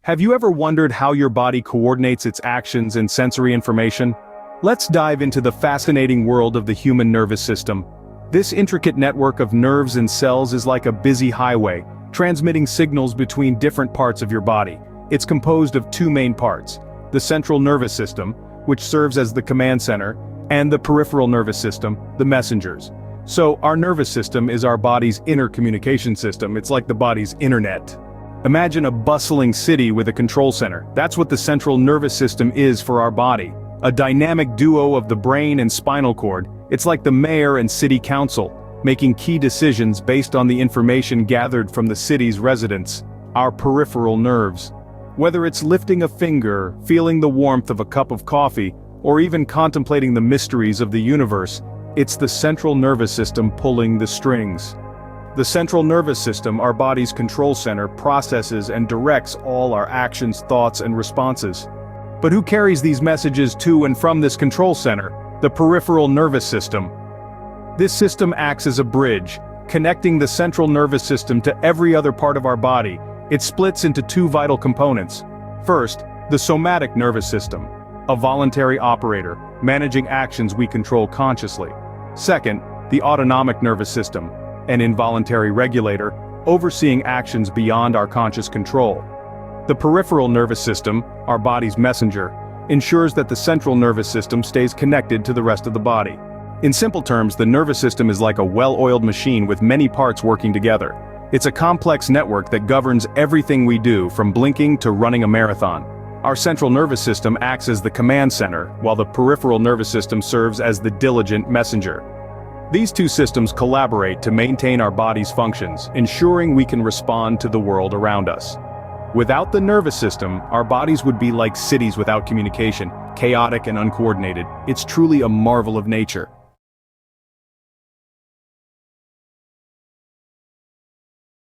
Have you ever wondered how your body coordinates its actions and sensory information? Let's dive into the fascinating world of the human nervous system. This intricate network of nerves and cells is like a busy highway, transmitting signals between different parts of your body. It's composed of two main parts: the central nervous system, which serves as the command center, and the peripheral nervous system, the messengers. So, our nervous system is our body's inner communication system. It's like the body's internet. Imagine a bustling city with a control center. That's what the central nervous system is for our body. A dynamic duo of the brain and spinal cord. It's like the mayor and city council, making key decisions based on the information gathered from the city's residents. Our peripheral nerves. Whether it's lifting a finger, feeling the warmth of a cup of coffee, or even contemplating the mysteries of the universe, it's the central nervous system pulling the strings. The central nervous system, our body's control center, processes and directs all our actions, thoughts, and responses. But who carries these messages to and from this control center? The peripheral nervous system. This system acts as a bridge, connecting the central nervous system to every other part of our body. It splits into two vital components. First, the somatic nervous system, a voluntary operator, managing actions we control consciously. Second, the autonomic nervous system, an involuntary regulator, overseeing actions beyond our conscious control. The peripheral nervous system, our body's messenger, ensures that the central nervous system stays connected to the rest of the body. In simple terms, the nervous system is like a well-oiled machine with many parts working together. It's a complex network that governs everything we do, from blinking to running a marathon. Our central nervous system acts as the command center, while the peripheral nervous system serves as the diligent messenger. These two systems collaborate to maintain our body's functions, ensuring we can respond to the world around us. Without the nervous system, our bodies would be like cities without communication, chaotic and uncoordinated. It's truly a marvel of nature.